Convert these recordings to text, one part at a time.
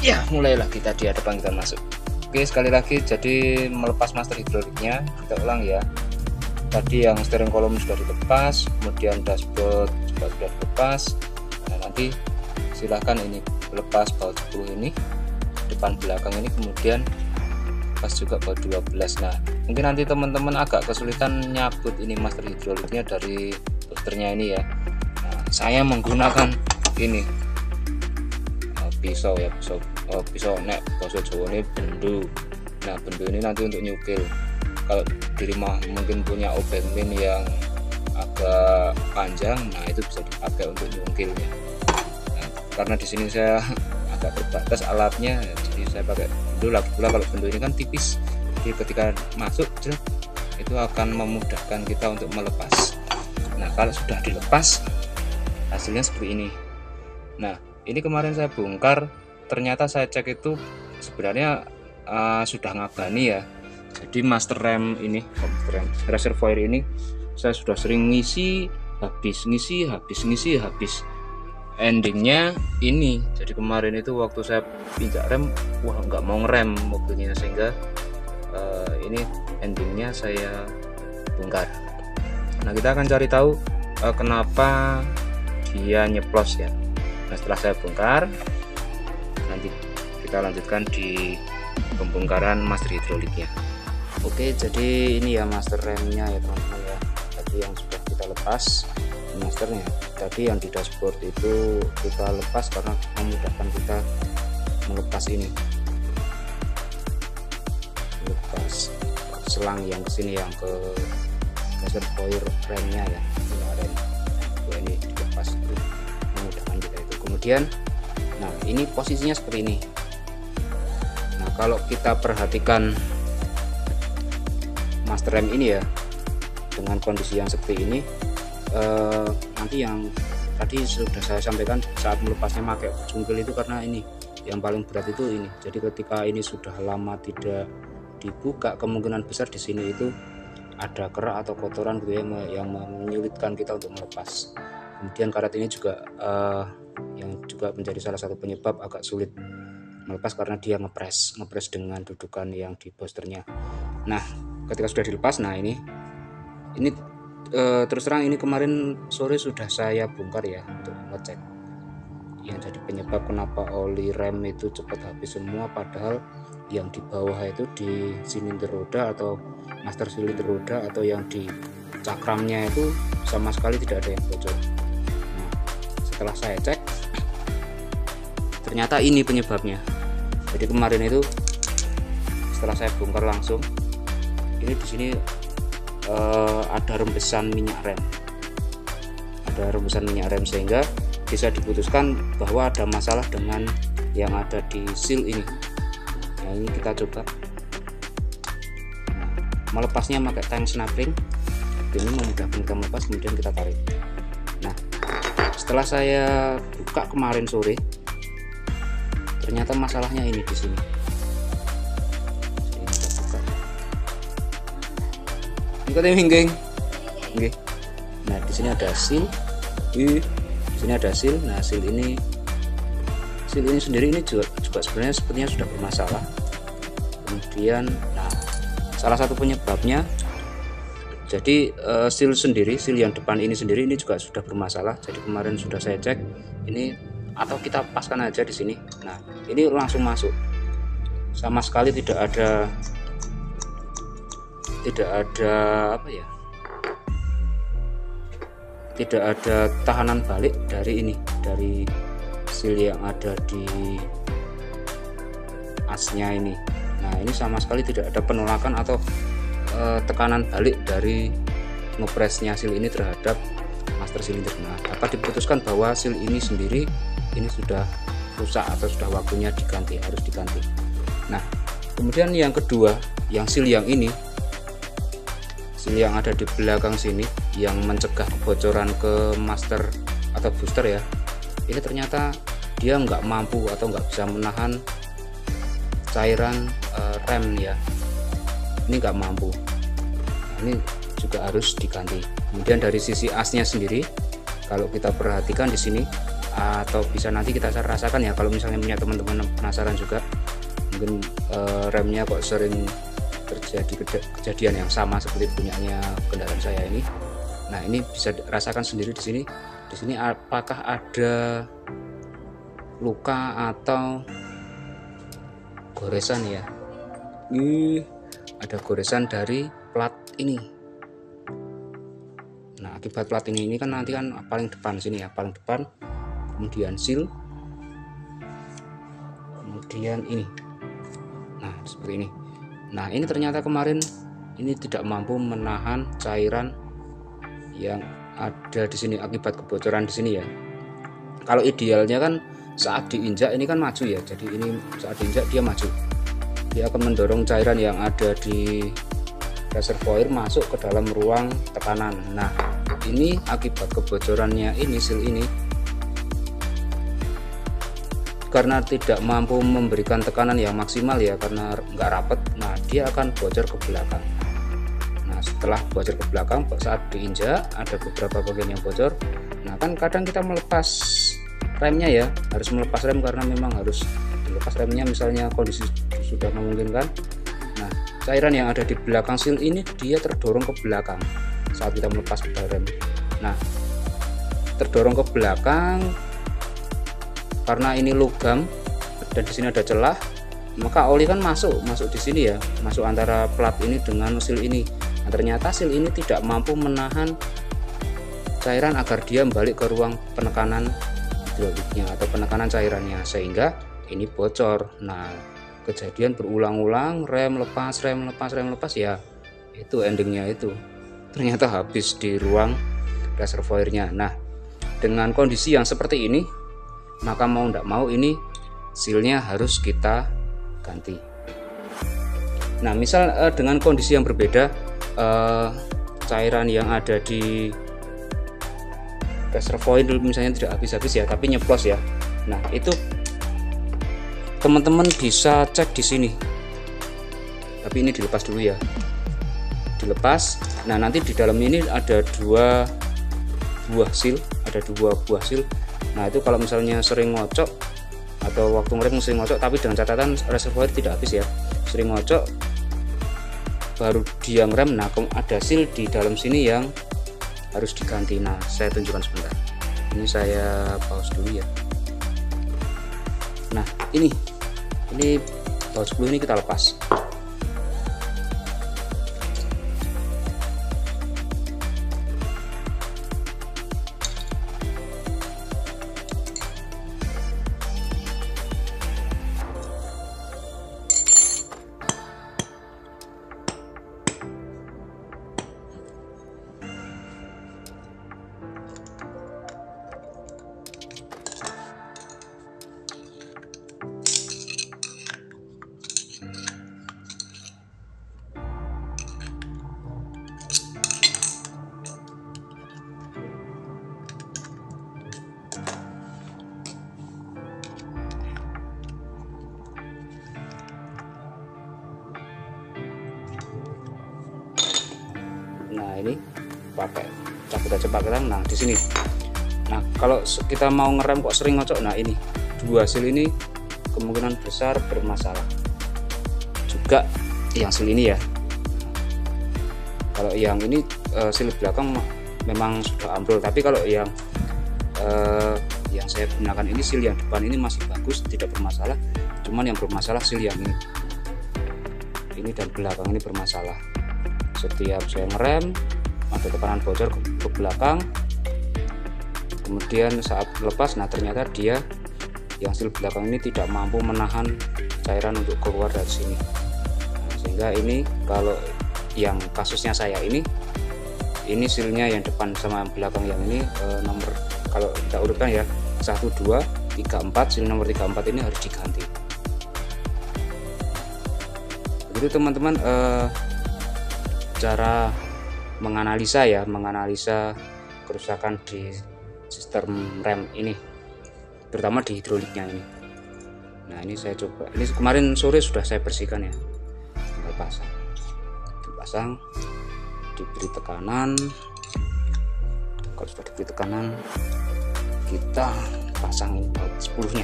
Ya, mulailah kita di hadapan kita masuk. Oke, sekali lagi, jadi melepas master hidroliknya kita ulang ya. Tadi yang steering column sudah dilepas, kemudian dashboard juga sudah dilepas. Nah, nanti silahkan ini lepas baut 10 ini, depan belakang ini, kemudian lepas juga baut 12. Nah, mungkin nanti teman-teman agak kesulitan nyabut ini master hidroliknya dari boosternya ini ya. Nah, saya menggunakan ini pisau ya, pisau nek basa Jawane bendu. Nah, bendu ini nanti untuk nyukil. Kalau di rumah mungkin punya obeng pin yang agak panjang, nah itu bisa dipakai untuk nyukilnya. Nah, karena di sini saya agak terbatas alatnya, jadi saya pakai bendu. Lagi pula kalau bendu ini kan tipis, jadi ketika masuk itu akan memudahkan kita untuk melepas. Nah, kalau sudah dilepas hasilnya seperti ini. Nah, ini kemarin saya bongkar, ternyata saya cek itu sebenarnya sudah ngabani ya. Jadi master rem ini, reservoir ini saya sudah sering ngisi habis, endingnya ini. Jadi kemarin itu waktu saya pinjak rem, wah nggak mau ngerem mobilnya, sehingga ini endingnya saya bongkar. Nah, kita akan cari tahu kenapa dia nyeplos ya. Nah, setelah saya bongkar, nanti kita lanjutkan di pembongkaran master hidroliknya. Oke, jadi ini ya master remnya ya teman-teman ya. Tadi yang sudah kita lepas masternya. Tadi yang di dashboard itu kita lepas karena memudahkan kita melepas ini, lepas selang yang kesini, yang ke reservoir remnya ya. Kemarin ini dilepas itu memudahkan kita itu. Kemudian nah ini posisinya seperti ini. Nah, kalau kita perhatikan master rem ini ya, dengan kondisi yang seperti ini, nanti yang tadi sudah saya sampaikan saat melepasnya pakai cungkil itu, karena ini yang paling berat itu ini. Jadi ketika ini sudah lama tidak dibuka, kemungkinan besar di sini itu ada kerak atau kotoran gitu ya, yang menyulitkan kita untuk melepas. Kemudian karet ini juga yang juga menjadi salah satu penyebab agak sulit melepas, karena dia ngepres dengan dudukan yang di boosternya. Nah, ketika sudah dilepas, nah ini terus terang ini kemarin sore sudah saya bongkar ya untuk ngecek yang jadi penyebab kenapa oli rem itu cepat habis semua, padahal yang di bawah itu di silinder roda atau master silinder roda atau yang di cakramnya itu sama sekali tidak ada yang bocor. Nah, setelah saya cek ternyata ini penyebabnya. Jadi kemarin itu setelah saya bongkar langsung, ini di sini ada rembesan minyak rem, sehingga bisa diputuskan bahwa ada masalah dengan yang ada di seal ini. Nah, ini kita coba melepasnya pakai tank snap-ring. Ini memudahkan kita melepas, kemudian kita tarik. Nah, setelah saya buka kemarin sore, ternyata masalahnya ini di sini. Ini kita minggeng. Oke. Nah, di sini ada seal. Di sini ada seal. Nah, seal ini sendiri ini juga sebenarnya sepertinya sudah bermasalah. Kemudian, nah, salah satu penyebabnya, jadi seal yang depan ini sendiri ini juga sudah bermasalah. Jadi kemarin sudah saya cek ini, atau kita paskan aja di sini. Nah, ini langsung masuk, sama sekali tidak ada apa ya, tidak ada tahanan balik dari ini, dari seal yang ada di asnya ini. Nah, ini sama sekali tidak ada penolakan atau tekanan balik dari ngepresnya seal ini terhadap master silinder. Nah, dapat diputuskan bahwa seal ini sendiri ini sudah rusak atau sudah waktunya diganti, harus diganti. Nah, kemudian yang kedua, yang seal yang ini, seal yang ada di belakang sini yang mencegah kebocoran ke master atau booster ya, ini ternyata dia nggak mampu atau nggak bisa menahan cairan rem ya, ini nggak mampu. Nah, ini juga harus diganti. Kemudian dari sisi asnya sendiri, kalau kita perhatikan di sini, atau bisa nanti kita rasakan ya, kalau misalnya punya teman-teman penasaran juga, mungkin remnya kok sering terjadi kejadian yang sama seperti punyanya kendaraan saya ini. Nah, ini bisa rasakan sendiri di sini. Di sini apakah ada luka atau goresan ya? Ini ada goresan dari plat ini. Nah, akibat plat ini kan nanti kan paling depan sini ya, paling depan, kemudian seal, kemudian ini. Nah, seperti ini. Nah, ini ternyata kemarin ini tidak mampu menahan cairan yang ada di sini akibat kebocoran di sini ya. Kalau idealnya kan saat diinjak ini kan maju ya, jadi ini saat diinjak dia maju, dia akan mendorong cairan yang ada di reservoir masuk ke dalam ruang tekanan. Nah, ini akibat kebocorannya ini seal ini, karena tidak mampu memberikan tekanan yang maksimal ya, karena nggak rapet. Nah, dia akan bocor ke belakang. Nah, setelah bocor ke belakang saat diinjak ada beberapa bagian yang bocor. Nah, kan kadang kita melepas remnya ya, harus melepas rem karena memang harus dilepas remnya, misalnya kondisi sudah memungkinkan. Nah, cairan yang ada di belakang seal ini dia terdorong ke belakang saat kita melepas pedal rem. Nah, terdorong ke belakang karena ini logam dan di sini ada celah, maka oli kan masuk di sini ya, masuk antara plat ini dengan seal ini. Nah, ternyata seal ini tidak mampu menahan cairan agar dia balik ke ruang penekanan hidroliknya atau penekanan cairannya, sehingga ini bocor. Nah, kejadian berulang-ulang, rem lepas ya, itu endingnya itu ternyata habis di ruang reservoirnya. Nah, dengan kondisi yang seperti ini, maka mau tidak mau ini sealnya harus kita ganti. Nah, misal dengan kondisi yang berbeda, cairan yang ada di reservoir misalnya tidak habis-habis ya, tapi nyeplos ya. Nah, itu teman-teman bisa cek di sini. Tapi ini dilepas dulu ya, dilepas. Nah, nanti di dalam ini ada dua buah seal. Nah, itu kalau misalnya sering ngocok atau waktu ngerem sering ngocok, tapi dengan catatan reservoir tidak habis ya, sering ngocok baru dia ngerem. Nah, ada seal di dalam sini yang harus diganti. Nah, saya tunjukkan sebentar. Ini saya pause dulu ya. Nah, ini baut 10 ini kita lepas. Nah, ini pakai cabut aja Pak Kerang. Nah, di sini. Nah, kalau kita mau ngerem kok sering ngocok, nah ini dua seal ini kemungkinan besar bermasalah. Juga yang seal ini ya. Kalau yang ini seal belakang memang sudah ambrol, tapi kalau yang saya gunakan ini seal yang depan ini masih bagus, tidak bermasalah. Cuman yang bermasalah seal yang ini dan belakang ini bermasalah. Setiap saya ngerem ada tekanan bocor ke belakang, kemudian saat lepas, nah ternyata dia yang seal belakang ini tidak mampu menahan cairan untuk keluar dari sini. Nah, sehingga ini kalau yang kasusnya saya ini ini silnya yang depan sama yang belakang yang ini nomor, kalau kita urutkan ya 1, 2, 3, 4, sil nomor 3, 4 ini harus diganti. Begitu teman-teman cara menganalisa kerusakan di sistem rem ini, terutama di hidroliknya ini. Nah ini saya coba, ini kemarin sore sudah saya bersihkan ya, tinggal dipasang, diberi tekanan. Kalau sudah diberi tekanan, kita pasang baut 10-nya.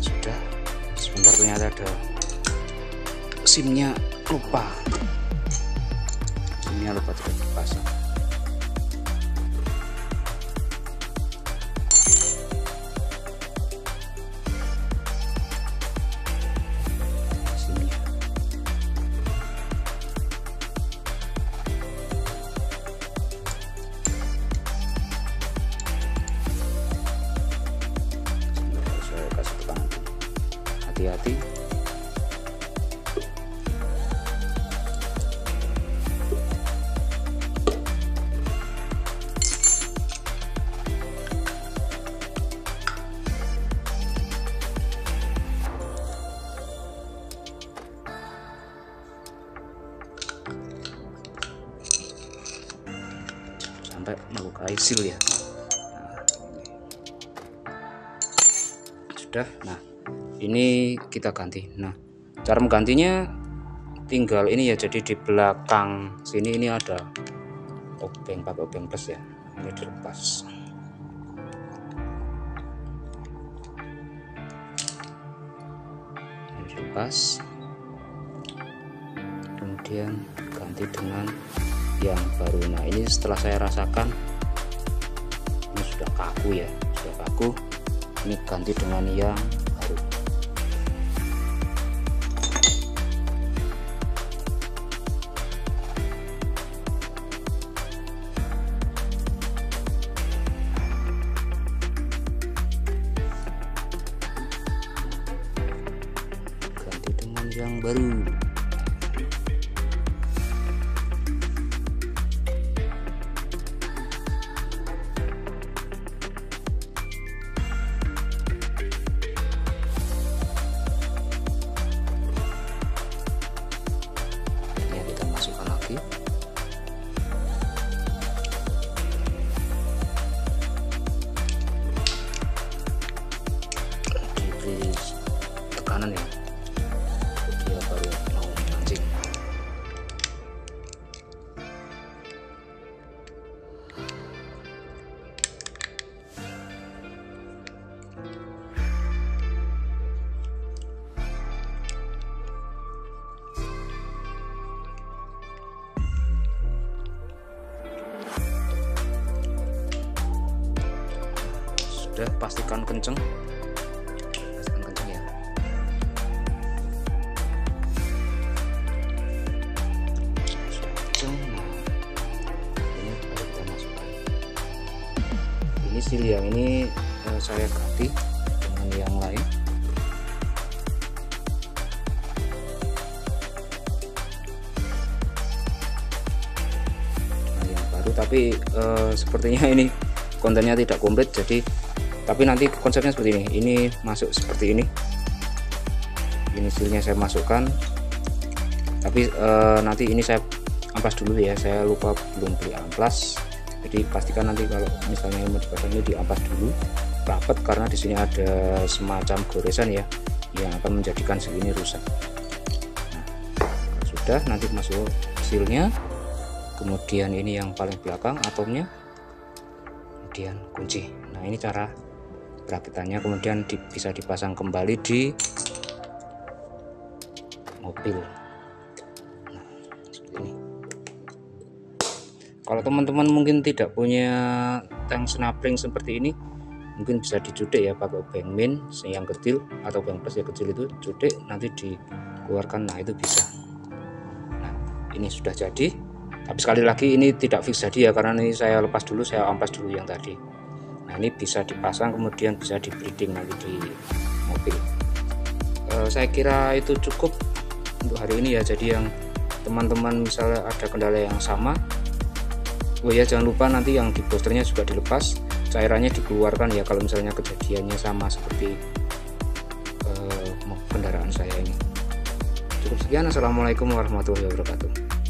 Sudah, sebentar ternyata ada simnya lupa tidak dipasang. Saya kasih tekanan, hati-hati. Sampai melukai sil ya. Sudah. Nah ini kita ganti. Nah cara menggantinya tinggal ini ya, jadi di belakang sini ini ada obeng, pakai obeng plus ya, ini dilepas. Ini dilepas, kemudian ganti dengan yang baru. Nah ini setelah saya rasakan ini sudah kaku ya, sudah kaku. Ini ganti dengan yang baru. Ganti dengan yang baru. Diberi tekanan ya, dia baru mau mancing. Sudah, pastikan kenceng ya. Sudah kenceng. Nah ini baru kita masukkan. Ini sil yang ini saya ganti dengan yang lain. Dengan yang baru, tapi sepertinya ini kontennya tidak komplit, jadi tapi nanti konsepnya seperti ini. Ini masuk seperti ini silnya saya masukkan, tapi nanti ini saya amplas dulu ya, saya lupa belum beli amplas, jadi pastikan nanti kalau misalnya mau dipasang ini diamplas dulu rapat, karena di sini ada semacam goresan ya yang akan menjadikan sil ini rusak. Nah, sudah, nanti masuk silnya, kemudian ini yang paling belakang atomnya, kemudian kunci. Nah ini cara perakitannya, kemudian bisa dipasang kembali di mobil. Nah, seperti ini. Kalau teman-teman mungkin tidak punya tank snapling seperti ini, mungkin bisa dicudik ya pakai obeng min yang kecil atau obeng plus yang kecil itu, cudik nanti dikeluarkan. Nah itu bisa. Nah ini sudah jadi, tapi sekali lagi ini tidak fix jadi ya, karena ini saya lepas dulu, saya amplas dulu yang tadi. Nah ini bisa dipasang, kemudian bisa di breeding nanti di mobil. Saya kira itu cukup untuk hari ini ya. Jadi yang teman-teman misalnya ada kendala yang sama, oh ya jangan lupa nanti yang di boosternya juga dilepas, cairannya dikeluarkan ya kalau misalnya kejadiannya sama seperti kendaraan saya ini. Cukup sekian, assalamualaikum warahmatullahi wabarakatuh.